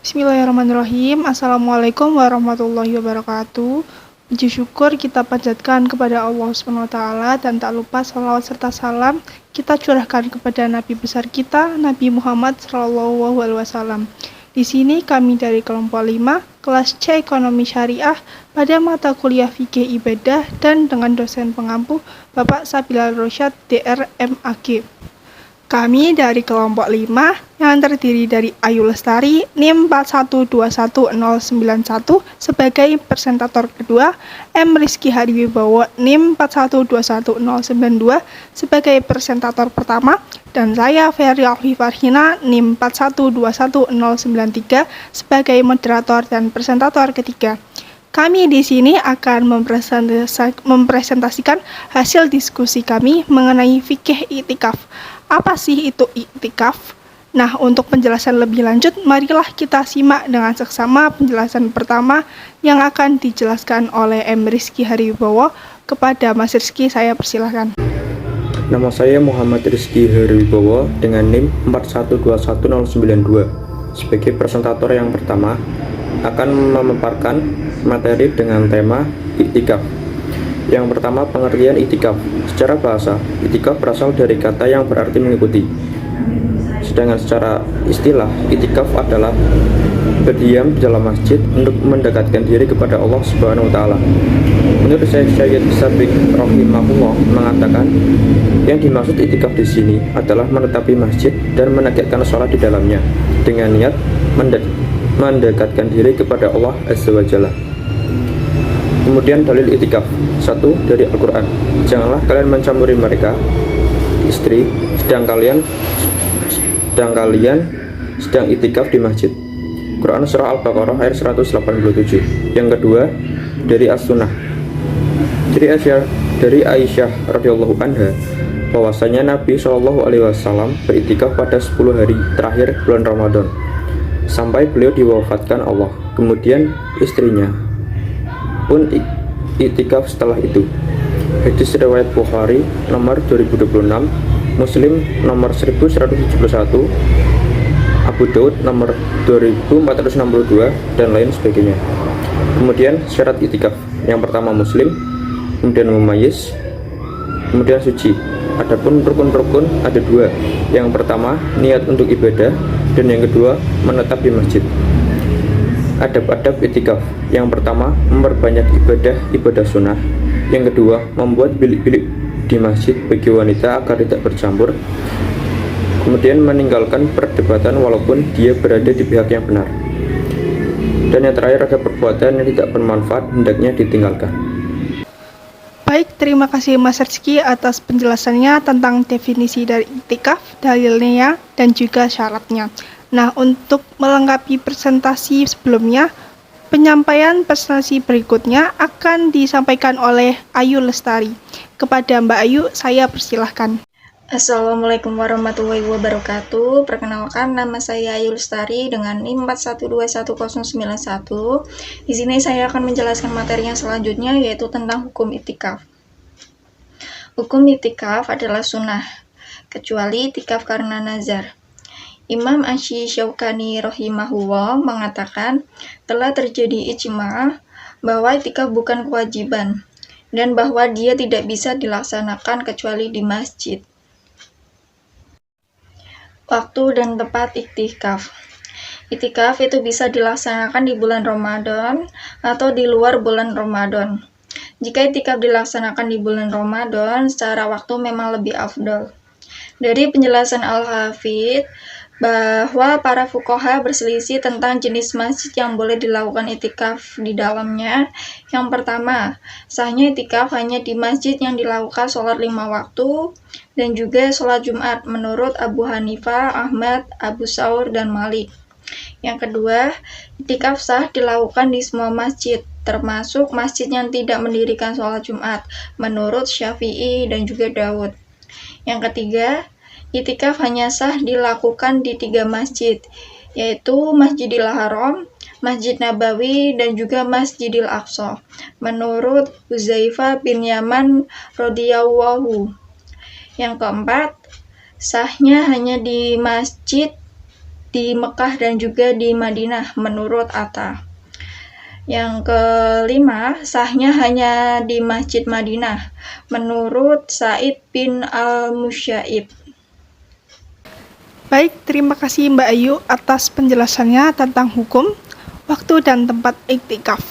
Bismillahirrahmanirrahim. Assalamualaikum warahmatullahi wabarakatuh. Puji syukur kita panjatkan kepada Allah SWT dan tak lupa salawat serta salam kita curahkan kepada Nabi besar kita, Nabi Muhammad SAW. Di sini kami dari kelompok 5, kelas C Ekonomi Syariah pada mata kuliah Fikih Ibadah dan dengan dosen pengampu Bapak Sabilal Rosyad DR MAG. Kami dari kelompok 5 yang terdiri dari Ayu Lestari NIM 4121091 sebagai presentator kedua, M. Rizky Hadiwibowo NIM 4121092 sebagai presentator pertama, dan saya Ferry Alfifarhina NIM 4121093 sebagai moderator dan presentator ketiga. Kami di sini akan mempresentasikan hasil diskusi kami mengenai fikih iktikaf. Apa sih itu iktikaf? Nah, untuk penjelasan lebih lanjut, marilah kita simak dengan seksama penjelasan pertama yang akan dijelaskan oleh M. Rizky Hadiwibowo. Kepada Mas Rizky, saya persilahkan. Nama saya Muhammad Rizky Hadiwibowo dengan NIM 4121092. Sebagai presentator yang pertama, akan memaparkan materi dengan tema iktikaf. Yang pertama, pengertian iktikaf. Secara bahasa, iktikaf berasal dari kata yang berarti mengikuti. Sedangkan secara istilah, iktikaf adalah berdiam di dalam masjid untuk mendekatkan diri kepada Allah Subhanahu wa taala. Menurut Syekh Sabiq rahimahullah mengatakan, yang dimaksud iktikaf di sini adalah menetapi masjid dan menegakkan sholat di dalamnya dengan niat mendekatkan diri kepada Allah Azza wa Jalla. Kemudian dalil iktikaf. 1. Dari Al-Quran. Janganlah kalian mencampuri mereka, istri, sedang kalian sedang iktikaf di masjid. Quran Surah Al-Baqarah ayat 187. Yang kedua, dari As-Sunnah. Dari Aisyah radhiyallahu anha bahwasanya Nabi SAW beriktikaf pada 10 hari terakhir bulan Ramadan sampai beliau diwafatkan Allah. Kemudian istrinya pun iktikaf setelah itu. Hadis riwayat Bukhari nomor 2026, Muslim nomor 1171, Abu Daud nomor 2462 dan lain sebagainya. Kemudian syarat iktikaf. Yang pertama Muslim, kemudian mumayyiz, kemudian suci. Adapun rukun-rukun ada 2. Yang pertama niat untuk ibadah dan yang kedua menetap di masjid. Adab-adab iktikaf. Yang pertama, memperbanyak ibadah sunnah. Yang kedua, membuat bilik-bilik di masjid bagi wanita agar tidak bercampur. Kemudian meninggalkan perdebatan walaupun dia berada di pihak yang benar. Dan yang terakhir, ada perbuatan yang tidak bermanfaat hendaknya ditinggalkan. Baik, terima kasih Mas Rizky atas penjelasannya tentang definisi dari iktikaf, dalilnya, dan juga syaratnya. Nah, untuk melengkapi presentasi sebelumnya, penyampaian presentasi berikutnya akan disampaikan oleh Ayu Lestari. Kepada Mbak Ayu, saya persilahkan. Assalamualaikum warahmatullahi wabarakatuh. Perkenalkan, nama saya Ayu Lestari dengan NIM 4121091. Di sini saya akan menjelaskan materi yang selanjutnya, yaitu tentang hukum iktikaf. Hukum iktikaf adalah sunnah, kecuali iktikaf karena nazar. Imam Asy-Syaukani rahimahullah mengatakan telah terjadi ijma' bahwa iktikaf bukan kewajiban dan bahwa dia tidak bisa dilaksanakan kecuali di masjid. Waktu dan tempat iktikaf. Iktikaf itu bisa dilaksanakan di bulan Ramadan atau di luar bulan Ramadan. Jika iktikaf dilaksanakan di bulan Ramadan, secara waktu memang lebih afdal. Dari penjelasan Al-Hafidz bahwa para fuqaha berselisih tentang jenis masjid yang boleh dilakukan iktikaf di dalamnya. Yang pertama, sahnya iktikaf hanya di masjid yang dilakukan sholat 5 waktu dan juga sholat Jumat menurut Abu Hanifah, Ahmad, Abu Saur, dan Malik. Yang kedua, iktikaf sah dilakukan di semua masjid, termasuk masjid yang tidak mendirikan sholat Jumat menurut Syafi'i dan juga Daud. Yang ketiga, iktikaf hanya sah dilakukan di 3 masjid, yaitu Masjidil Haram, Masjid Nabawi, dan juga Masjidil Aqsa, menurut Huzaifah bin Yaman radhiyallahu. Yang keempat, sahnya hanya di masjid di Mekah dan juga di Madinah menurut Atta. Yang kelima, sahnya hanya di Masjid Madinah menurut Said bin al-Musya'ib. Baik, terima kasih Mbak Ayu atas penjelasannya tentang hukum, waktu dan tempat iktikaf.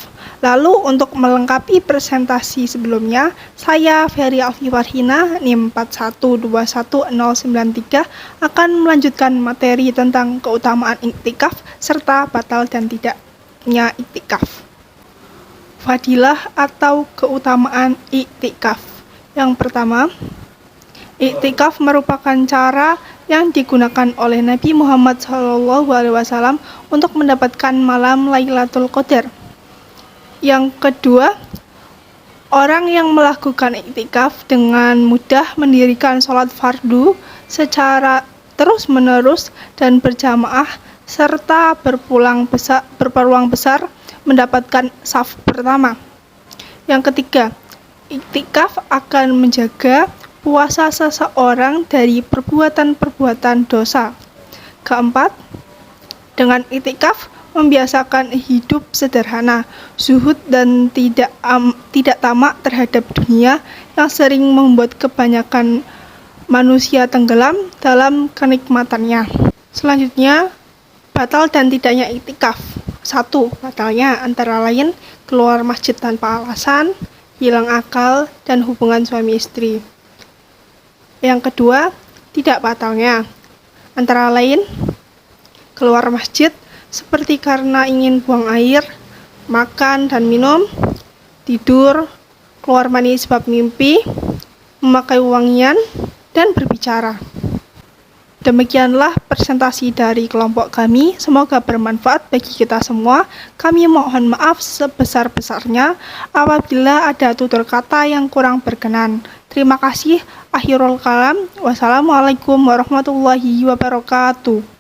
Lalu untuk melengkapi presentasi sebelumnya, saya Ferry Alfiwarhina NIM 4121093 akan melanjutkan materi tentang keutamaan iktikaf serta batal dan tidaknya iktikaf. Fadilah atau keutamaan iktikaf. Yang pertama, iktikaf merupakan cara yang digunakan oleh Nabi Muhammad SAW untuk mendapatkan malam Lailatul Qadar. Yang kedua, orang yang melakukan iktikaf dengan mudah mendirikan sholat fardu secara terus-menerus dan berjamaah serta berpeluang besar mendapatkan saf pertama. Yang ketiga, iktikaf akan menjaga puasa seseorang dari perbuatan-perbuatan dosa. Keempat, dengan iktikaf membiasakan hidup sederhana, zuhud dan tidak tamak terhadap dunia yang sering membuat kebanyakan manusia tenggelam dalam kenikmatannya. Selanjutnya, batal dan tidaknya iktikaf. 1. Batalnya antara lain keluar masjid tanpa alasan, hilang akal, dan hubungan suami istri. Yang kedua, tidak batalnya antara lain keluar masjid seperti karena ingin buang air, makan dan minum, tidur, keluar mani sebab mimpi, memakai wangian, dan berbicara. Demikianlah presentasi dari kelompok kami, semoga bermanfaat bagi kita semua. Kami mohon maaf sebesar-besarnya apabila ada tutur kata yang kurang berkenan. Terima kasih. Akhirul kalam. Wassalamualaikum warahmatullahi wabarakatuh.